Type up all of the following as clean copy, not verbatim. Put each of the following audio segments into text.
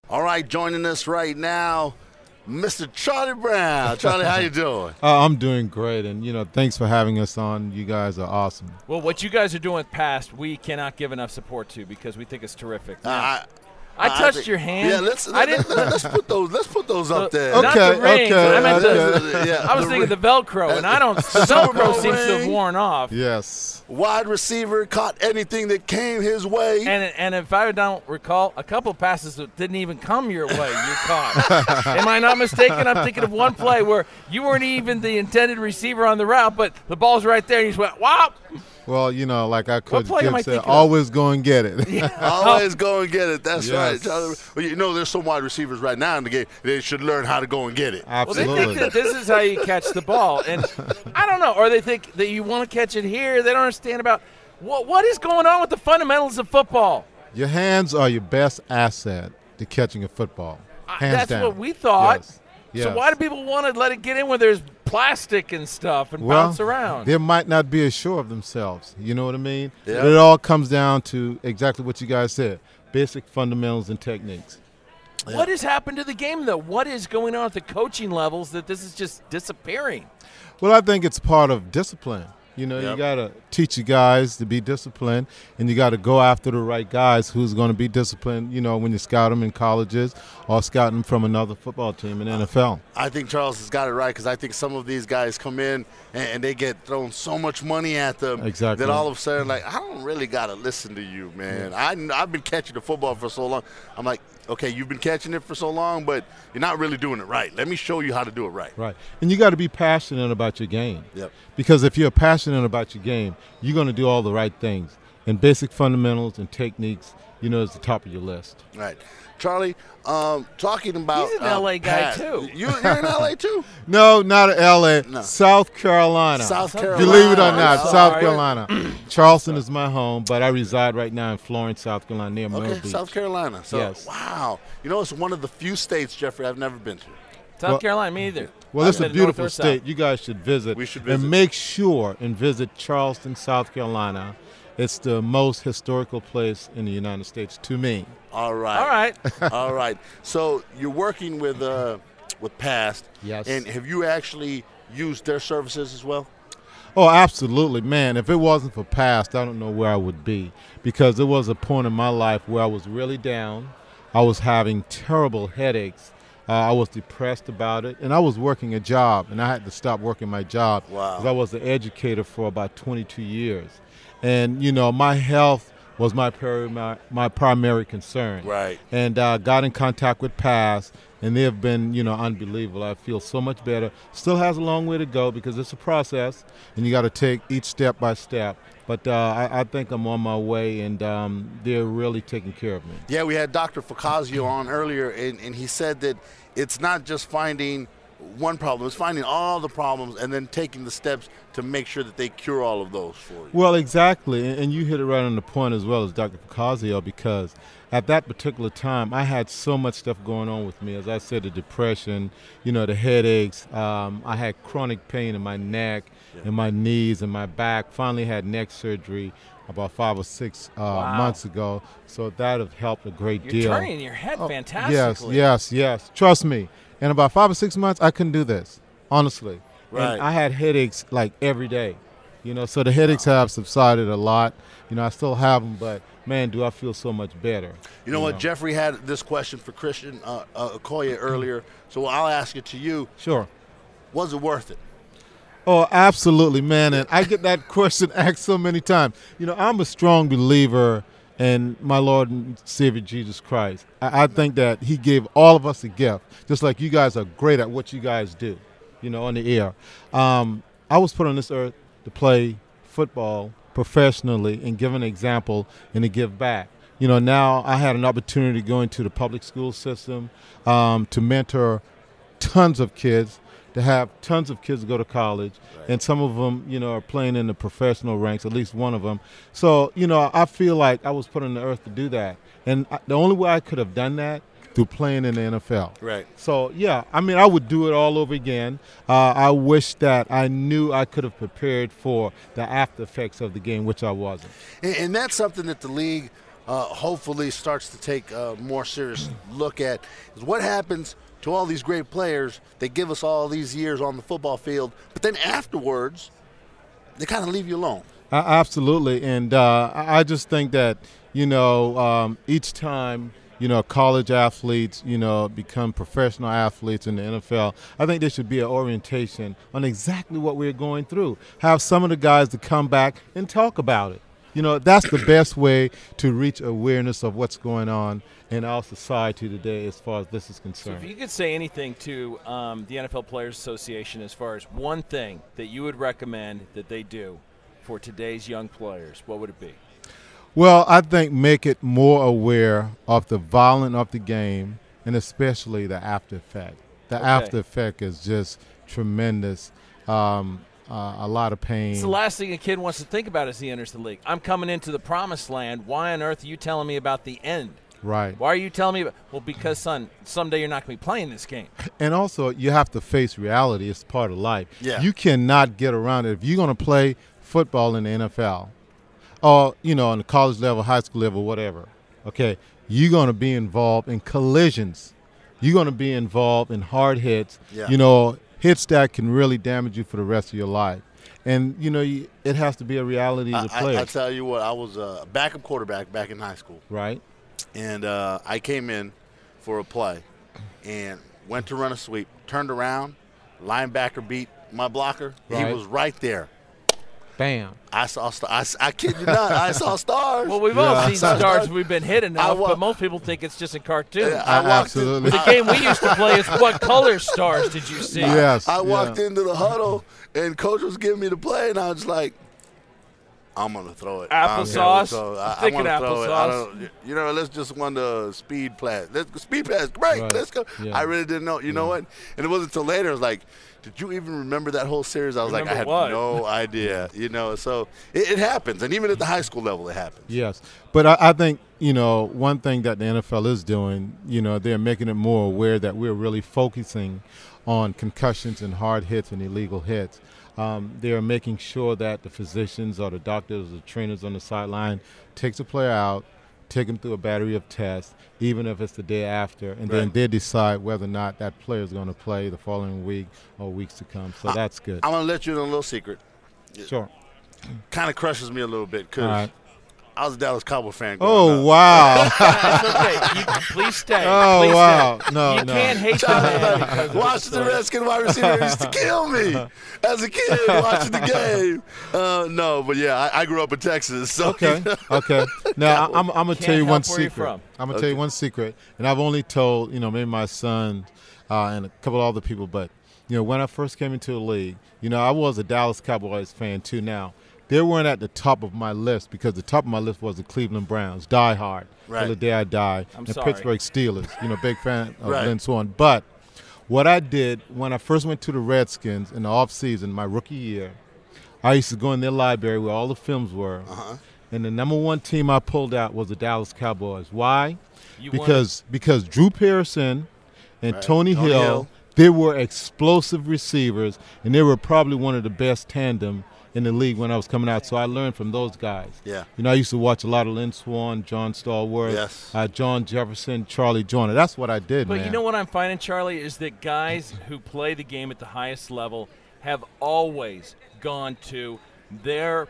All right, joining us right now, Mr. Charlie Brown. Charlie, how you doing? I'm doing great, and thanks for having us on. You guys are awesome. Well, what you guys are doing with Past, we cannot give enough support to because we think it's terrific. I touched your hand. Yeah, let's put those up there. Not the rings. Okay, I meant okay. I was thinking the Velcro, and the Velcro seems to have worn off. Yes. Wide receiver caught anything that came his way. And if I don't recall, a couple passes that didn't even come your way, you caught. Am I not mistaken? I'm thinking of one play where you weren't even the intended receiver on the route, but the ball's right there, and you just went, whop. Well, like our coach play am I Gibbs said, thinking of? always go and get it. Yeah. Always go and get it. That's right, Yes. Charlie. Well, there's some wide receivers right now in the game. They should learn how to go and get it. Well, Absolutely. they think that this is how you catch the ball. And I don't know. Or they think that you want to catch it here. They don't understand about what is going on with the fundamentals of football. Your hands are your best asset to catching a football. Hands That's down. what we thought. Yes. So Yes. why do people want to let it get in where there's plastic and stuff and Well, bounce around? they might not be as sure of themselves. You know what I mean? Yeah. But it all comes down to exactly what you guys said, basic fundamentals and techniques. What has happened to the game, though? What is going on at the coaching levels that this is just disappearing? Well, I think it's part of discipline. You Yep. got to teach your guys to be disciplined, and you got to go after the right guys who's going to be disciplined, when you scout them in colleges or scout them from another football team in the NFL. I think Charles has got it right because I think some of these guys come in and they get thrown so much money at them Exactly. that all of a sudden, I don't really got to listen to you, man. I've been catching the football for so long. I'm like, okay, you've been catching it for so long, but you're not really doing it right. Let me show you how to do it right. Right. And you got to be passionate about your game. Yep. Because if you're passionate about your game, you're going to do all the right things. And basic fundamentals and techniques, is the top of your list. Right. Charlie, talking about He's an LA guy, Pat. too. You're in LA, too? No, not L.A., No. South Carolina. South Carolina. Believe it or not, I'm South sorry. Carolina. Charleston is my home, but I reside right now in Florence, South Carolina, near Myrtle Okay, Beach. South Carolina. So, Yes. wow. It's one of the few states, Jeffrey, I've never been to. South Well- Carolina, me either. Well, it's I've a been north beautiful or state. south. You guys should visit. We should visit. And make sure and visit Charleston, South Carolina. It's the most historical place in the United States to me. All right. All right. All right. So you're working with Past. Yes. And have you actually used their services as well? Oh, absolutely, man. If it wasn't for Past, I don't know where I would be, because there was a point in my life where I was really down. I was having terrible headaches. I was depressed about it, and I was working a job, and I had to stop working my job Wow. because I was an educator for about 22 years. And, my health was my primary concern. Right. And got in contact with Past, and they have been, unbelievable. I feel so much better. Still has a long way to go because it's a process, and you got to take each step by step. But I think I'm on my way, and they're really taking care of me. Yeah, we had Dr. Facazio on earlier, and he said that it's not just finding one problem, it's finding all the problems and then taking the steps to make sure that they cure all of those for you. Well, exactly, and you hit it right on the point as well as Dr. Facazio, because at that particular time, I had so much stuff going on with me. As I said, the depression, the headaches. I had chronic pain in my neck, in my knees, and my back. Finally had neck surgery about 5 or 6 months ago, so that have helped a great You're deal. turning your head Yes, fantastically. yes. Trust me. In about 5 or 6 months, I couldn't do this, honestly. Right. And I had headaches like every day, so the headaches have subsided a lot. I still have them, but man, do I feel so much better. You know what? Jeffrey had this question for Christian Okoye earlier, so I'll ask it to you. Sure. Was it worth it? Oh, absolutely, man. And I get that question asked so many times. I'm a strong believer in my Lord and Savior Jesus Christ. I think that he gave all of us a gift, just like you guys are great at what you guys do, on the air. I was put on this earth to play football professionally and give an example and to give back. Now I had an opportunity to go into the public school system, to mentor tons of kids, to have tons of kids go to college, and some of them, are playing in the professional ranks, at least one of them. So, I feel like I was put on the earth to do that. And the only way I could have done that, through playing in the NFL. Right. So, yeah, I would do it all over again. I wish that I knew I could have prepared for the after effects of the game, which I wasn't. And that's something that the league hopefully starts to take a more serious look at is what happens to all these great players. They give us all these years on the football field, but then afterwards, they kind of leave you alone. Absolutely, and I just think that each time college athletes become professional athletes in the NFL, I think there should be an orientation on exactly what we're going through. Have some of the guys to come back and talk about it. That's the best way to reach awareness of what's going on in our society today as far as this is concerned. So if you could say anything to the NFL Players Association as far as one thing that you would recommend that they do for today's young players, what would it be? Well, I think make it more aware of the violence of the game and especially the after effect. The after effect is just tremendous. A lot of pain. It's the last thing a kid wants to think about as he enters the league. I'm coming into the promised land. Why on earth are you telling me about the end? Right. Why are you telling me about? Well, because, son, someday you're not going to be playing this game. And also, you have to face reality. It's part of life. Yeah. You cannot get around it. If you're going to play football in the NFL or, on the college level, high school level, whatever, okay, you're going to be involved in collisions. You're going to be involved in hard hits. Yeah. Hits that can really damage you for the rest of your life. And, it has to be a reality to play. I tell you what, I was a backup quarterback back in high school. Right. And I came in for a play and went to run a sweep, turned around, linebacker beat my blocker. Right. He was right there. Bam. I saw stars. I kid you not. I saw stars. Well, we've all seen stars we've been hit enough, but most people think it's just a cartoon. Absolutely. The game we used to play is what color stars did you see? Yes. I walked into the huddle, and coach was giving me the play, and I was like, I'm going to throw it. Applesauce. I want to throw it. Let's just run the speed pass. Speed pass. Great. Right. Let's go. Yeah. I really didn't know. You know what? And it wasn't until later. I was like, did you even remember that whole series? I was like, I had no idea. So it happens. And even at the high school level, it happens. Yes. But I think, one thing that the NFL is doing, they're making it more aware that we're really focusing on concussions and hard hits and illegal hits. They are making sure that the physicians or the doctors or the trainers on the sideline takes a player out, take them through a battery of tests, even if it's the day after, and then they decide whether or not that player is going to play the following week or weeks to come. So that's good. I'm going to let you in a little secret. Sure. Kind of crushes me a little bit because I was a Dallas Cowboy fan growing up. Wow. That's okay. Please stay. Oh, Please wow. stay. No, you can't hate the man because of Watching the Redskins wide receiver used to kill me as a kid watching the game. No, but yeah, I grew up in Texas. So Okay. Now, I'm going to tell you one secret. I'm going to tell you one secret, and I've only told, maybe my son and a couple other people, but, when I first came into the league, I was a Dallas Cowboys fan too now. They weren't at the top of my list because the top of my list was the Cleveland Browns, die hard, till the day I die, and Pittsburgh Steelers, big fan of Lynn Swann. But what I did when I first went to the Redskins in the offseason, my rookie year, I used to go in their library where all the films were, and the number one team I pulled out was the Dallas Cowboys. Why? Because Drew Pearson and Tony Hill, they were explosive receivers, and they were probably one of the best tandem in the league when I was coming out, so I learned from those guys. Yeah. I used to watch a lot of Lynn Swann, John Stallworth, John Jefferson, Charlie Joyner. That's what I did, But man. you know what I'm finding, Charlie, is that guys who play the game at the highest level have always gone to their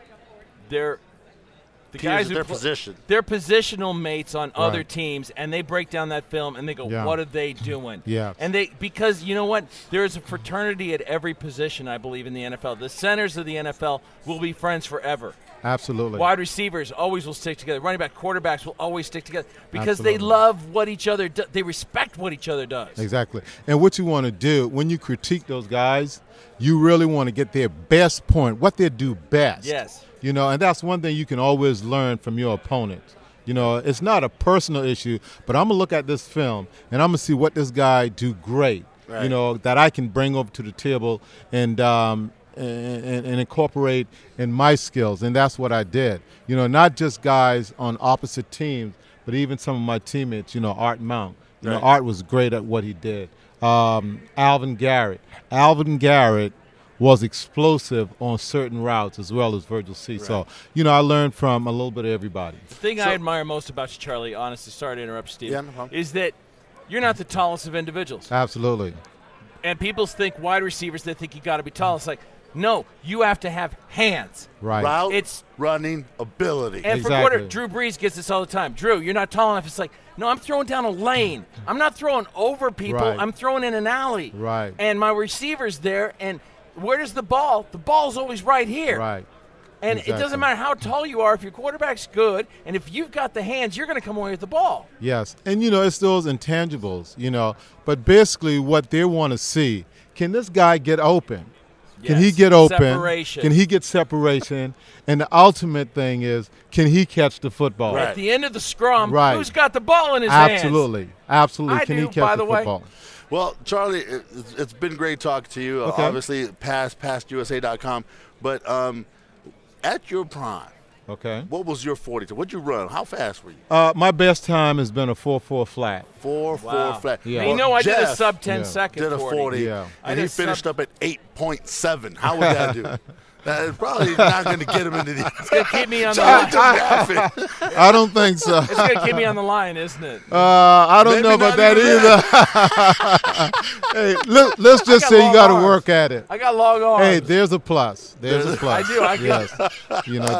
guys who their position. Their positional mates on other teams, and they break down that film and they go, what are they doing? And because you know what? There's a fraternity at every position, I believe, in the NFL. The centers of the NFL will be friends forever. Absolutely. Wide receivers always will stick together. Running back, quarterbacks will always stick together because they love what each other does. They respect what each other does. Exactly. And what you want to do when you critique those guys, you really want to get their best point, what they do best. Yes. And that's one thing you can always learn from your opponent. It's not a personal issue, but I'm going to look at this film, and I'm going to see what this guy do great, that I can bring over to the table and incorporate in my skills. And that's what I did. Not just guys on opposite teams, but even some of my teammates, Art Mount. Art was great at what he did. Alvin Garrett. Alvin Garrett was explosive on certain routes as well as Virgil C. So, I learned from a little bit of everybody. The thing I admire most about you, Charlie, honestly, sorry to interrupt, Steve, Yeah, no problem. is that you're not the tallest of individuals. Absolutely. And people think wide receivers, they think you got to be tall. It's like, no, you have to have hands. Right. Route running ability. And for Exactly. quarter, Drew Brees gets this all the time. Drew, you're not tall enough. It's like, no, I'm throwing down a lane. I'm not throwing over people. Right. I'm throwing in an alley. Right. And my receiver's there, and where does the ball? The ball's always right here. Right. And it doesn't matter how tall you are. If your quarterback's good, and if you've got the hands, you're going to come away with the ball. Yes. And, it's those intangibles, But basically what they want to see, can this guy get open? Can he get open? Separation. Can he get separation? And the ultimate thing is, can he catch the football? Right. At the end of the scrum, Right. who's got the ball in his hands? Absolutely. I Can do, he catch by the the way. football? Well, Charlie, it's been great talking to you. Okay. Obviously, pastusa.com. But at your prime, Okay. what was your 40? What'd you run? How fast were you? My best time has been a 4.4 flat. 4.4 flat. Yeah. And I did a Jeff sub 10 Yeah. second did a 40, Yeah. I and did he a sub- finished up at 8.7. How would that do? That's probably not going to get him into the. It's going to keep me on the Charlie line. just laughing. I don't think so. It's going to keep me on the line, isn't it? I don't Maybe know about not that even either. Hey, let's just got say you long got to arms. work at it. I got long arms. Hey, there's a plus. There's a plus. I do. I can. Yes.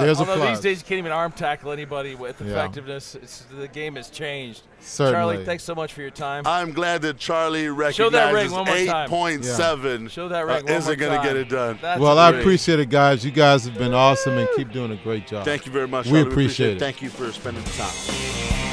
There's a Although plus. these days you can't even arm tackle anybody with Yeah. effectiveness. The game has changed. Certainly. Charlie, thanks so much for your time. I'm glad that Charlie Show that ring recognizes one more time. 8.7 Show that ring one more isn't going to time. get it done. That's Well, I great. appreciate it, guys. You guys have been awesome and keep doing a great job. Thank you very much. We Charlie. appreciate it. Thank you for spending the time.